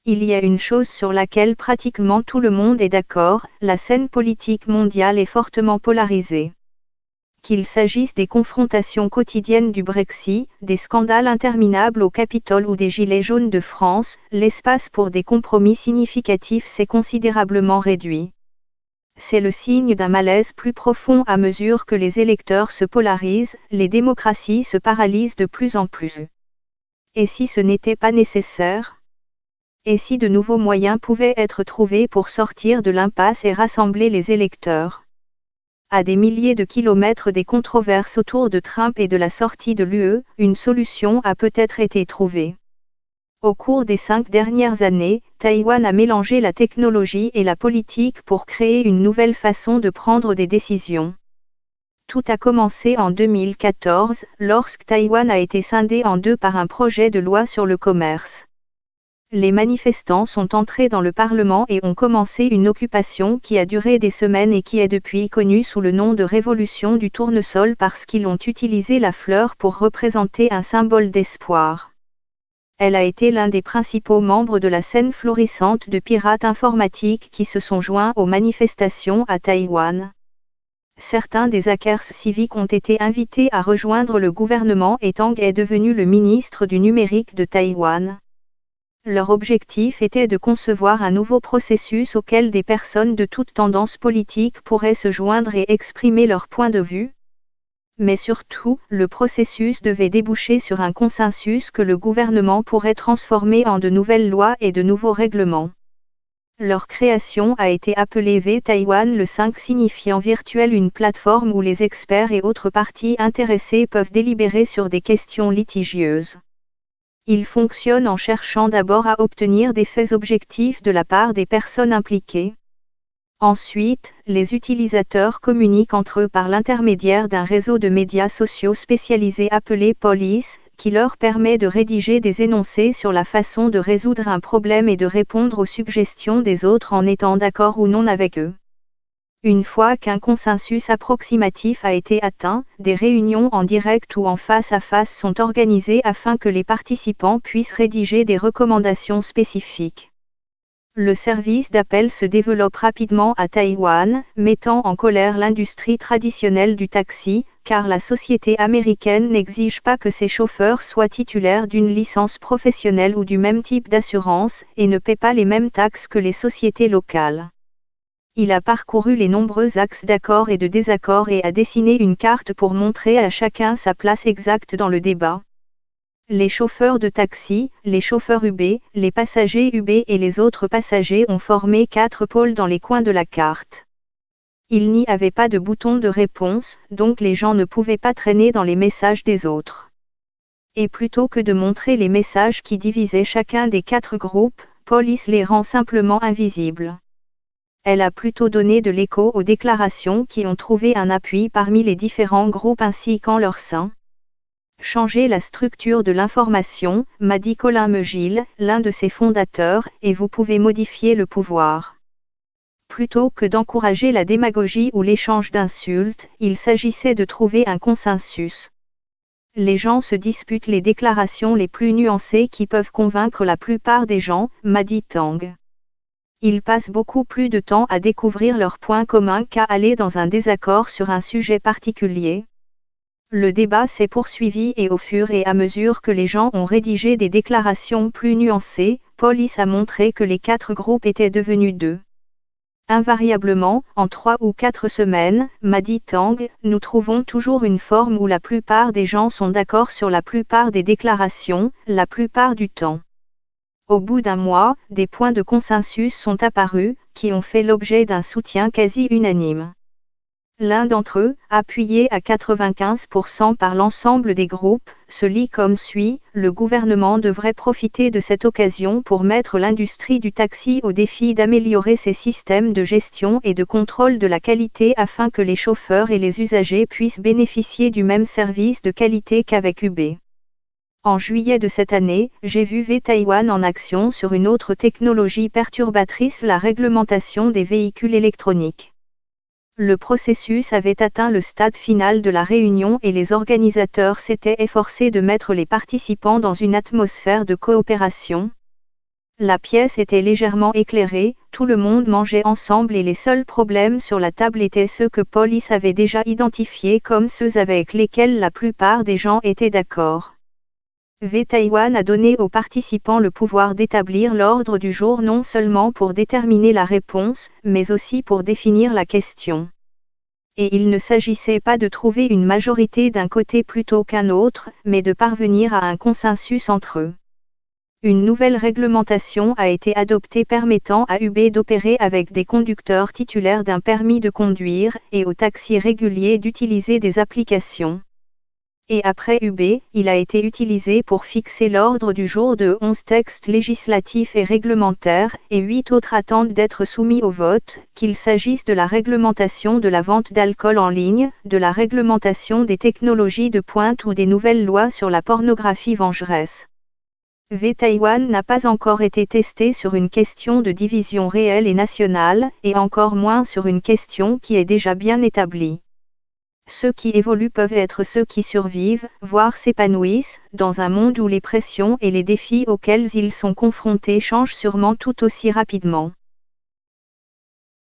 Il y a une chose sur laquelle pratiquement tout le monde est d'accord, la scène politique mondiale est fortement polarisée. Qu'il s'agisse des confrontations quotidiennes du Brexit, des scandales interminables au Capitole ou des Gilets jaunes de France, l'espace pour des compromis significatifs s'est considérablement réduit. C'est le signe d'un malaise plus profond à mesure que les électeurs se polarisent, les démocraties se paralysent de plus en plus. Et si ce n'était pas nécessaire ? Et si de nouveaux moyens pouvaient être trouvés pour sortir de l'impasse et rassembler les électeurs ? À des milliers de kilomètres des controverses autour de Trump et de la sortie de l'UE, une solution a peut-être été trouvée. Au cours des 5 dernières années, Taïwan a mélangé la technologie et la politique pour créer une nouvelle façon de prendre des décisions. Tout a commencé en 2014, lorsque Taïwan a été scindé en deux par un projet de loi sur le commerce. Les manifestants sont entrés dans le Parlement et ont commencé une occupation qui a duré des semaines et qui est depuis connue sous le nom de Révolution du tournesol parce qu'ils ont utilisé la fleur pour représenter un symbole d'espoir. Elle a été l'un des principaux membres de la scène florissante de pirates informatiques qui se sont joints aux manifestations à Taïwan. Certains des hackers civiques ont été invités à rejoindre le gouvernement et Tang est devenu le ministre du numérique de Taïwan. Leur objectif était de concevoir un nouveau processus auquel des personnes de toute tendance politique pourraient se joindre et exprimer leur point de vue. Mais surtout, le processus devait déboucher sur un consensus que le gouvernement pourrait transformer en de nouvelles lois et de nouveaux règlements. Leur création a été appelée V-Taïwan le 5 signifiant virtuel une plateforme où les experts et autres parties intéressées peuvent délibérer sur des questions litigieuses. Il fonctionne en cherchant d'abord à obtenir des faits objectifs de la part des personnes impliquées. Ensuite, les utilisateurs communiquent entre eux par l'intermédiaire d'un réseau de médias sociaux spécialisés appelé Police, qui leur permet de rédiger des énoncés sur la façon de résoudre un problème et de répondre aux suggestions des autres en étant d'accord ou non avec eux. Une fois qu'un consensus approximatif a été atteint, des réunions en direct ou en face à face sont organisées afin que les participants puissent rédiger des recommandations spécifiques. Le service d'appel se développe rapidement à Taïwan, mettant en colère l'industrie traditionnelle du taxi, car la société américaine n'exige pas que ses chauffeurs soient titulaires d'une licence professionnelle ou du même type d'assurance, et ne paient pas les mêmes taxes que les sociétés locales. Il a parcouru les nombreux axes d'accord et de désaccord et a dessiné une carte pour montrer à chacun sa place exacte dans le débat. Les chauffeurs de taxi, les chauffeurs UB, les passagers UB et les autres passagers ont formé 4 pôles dans les coins de la carte. Il n'y avait pas de bouton de réponse, donc les gens ne pouvaient pas traîner dans les messages des autres. Et plutôt que de montrer les messages qui divisaient chacun des 4 groupes, Police les rend simplement invisibles. Elle a plutôt donné de l'écho aux déclarations qui ont trouvé un appui parmi les différents groupes ainsi qu'en leur sein. Changez la structure de l'information, m'a dit Colin Megill, l'un de ses fondateurs, et vous pouvez modifier le pouvoir. Plutôt que d'encourager la démagogie ou l'échange d'insultes, il s'agissait de trouver un consensus. Les gens se disputent les déclarations les plus nuancées qui peuvent convaincre la plupart des gens, m'a dit Tang. Ils passent beaucoup plus de temps à découvrir leurs points communs qu'à aller dans un désaccord sur un sujet particulier. Le débat s'est poursuivi et au fur et à mesure que les gens ont rédigé des déclarations plus nuancées, Police a montré que les 4 groupes étaient devenus 2. Invariablement, en 3 ou 4 semaines, m'a dit Tang, nous trouvons toujours une forme où la plupart des gens sont d'accord sur la plupart des déclarations, la plupart du temps. Au bout d'un mois, des points de consensus sont apparus, qui ont fait l'objet d'un soutien quasi unanime. L'un d'entre eux, appuyé à 95% par l'ensemble des groupes, se lit comme suit: le gouvernement devrait profiter de cette occasion pour mettre l'industrie du taxi au défi d'améliorer ses systèmes de gestion et de contrôle de la qualité afin que les chauffeurs et les usagers puissent bénéficier du même service de qualité qu'avec UB. En juillet de cette année, j'ai vu V-Taïwan en action sur une autre technologie perturbatrice, la réglementation des véhicules électroniques. Le processus avait atteint le stade final de la réunion et les organisateurs s'étaient efforcés de mettre les participants dans une atmosphère de coopération. La pièce était légèrement éclairée, tout le monde mangeait ensemble et les seuls problèmes sur la table étaient ceux que Police avait déjà identifiés comme ceux avec lesquels la plupart des gens étaient d'accord. Taïwan a donné aux participants le pouvoir d'établir l'ordre du jour non seulement pour déterminer la réponse, mais aussi pour définir la question. Et il ne s'agissait pas de trouver une majorité d'un côté plutôt qu'un autre, mais de parvenir à un consensus entre eux. Une nouvelle réglementation a été adoptée permettant à UB d'opérer avec des conducteurs titulaires d'un permis de conduire et aux taxis réguliers d'utiliser des applications. Et après UB, il a été utilisé pour fixer l'ordre du jour de 11 textes législatifs et réglementaires, et 8 autres attendent d'être soumis au vote, qu'il s'agisse de la réglementation de la vente d'alcool en ligne, de la réglementation des technologies de pointe ou des nouvelles lois sur la pornographie vengeresse. Taïwan n'a pas encore été testé sur une question de division réelle et nationale, et encore moins sur une question qui est déjà bien établie. Ceux qui évoluent peuvent être ceux qui survivent, voire s'épanouissent, dans un monde où les pressions et les défis auxquels ils sont confrontés changent sûrement tout aussi rapidement.